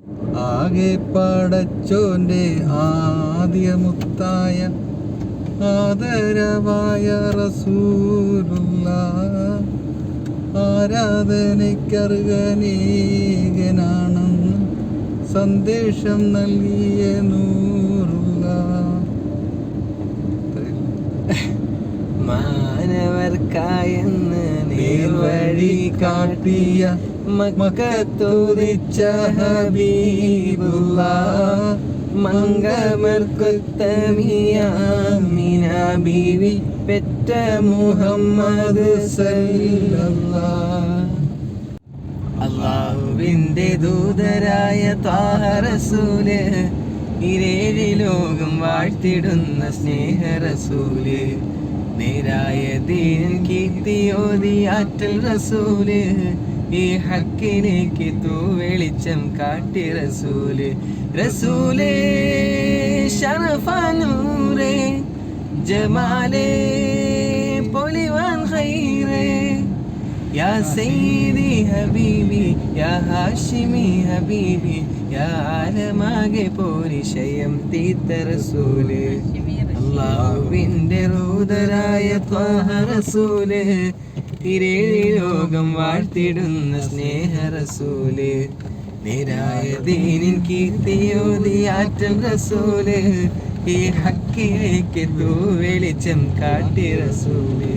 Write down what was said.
ആകെ പടച്ചോന്റെ ആദ്യമുത്തായ ആദരവായ റസൂലുള്ള ആരാധനയ്ക്കർഹനീകനാണെന്ന് സന്ദേശം നൽകിയ നൂറുള്ള മാനവർക്കായെന്ന് നേർവഴി കാട്ടിയ മക്കത്തുദിച്ച ഹബീബുള്ള മംഗമർക്കുത്തമിയാമിന ബീവി പെറ്റ മുഹമ്മദ് സല്ലല്ലാഹ്. അല്ലാഹുവിന്റെ ദൂതരായ ത്വാഹ റസൂല്, ഇരേഴ് ലോകം വാഴ്ത്തിടുന്ന സ്നേഹ റസൂല്, നേരായ ദീനിൻ കീർത്തിയോതി ആറ്റൽ റസൂല്, ഈ ഹക്കിലേക്ക് തൂവെളിച്ചം കാട്ടി റസൂല്. റസൂലേ ശറഫാനൂറേ ജമാലേ പൊലിവാൻ ഖൈറേ, യാ സയ്യിദി ഹബീബി യാ ഹാഷിമി ഹബീബി, യാ ആലമാകെ പോരിശയം തീത്ത റസൂല്. അല്ലാഹുവിന്റെ ദൂതരായ ത്വാഹ റസൂല്, ഇരേഴ് ലോകം വാഴ്ത്തിടുന്ന സ്നേഹ റസൂല്, നേരായ ദീനിൻ കീർത്തിയോതി ആറ്റൽ റസൂല്, ഈ ഹക്കിലേക്ക് തൂവെളിച്ചം കാട്ടി റസൂല്.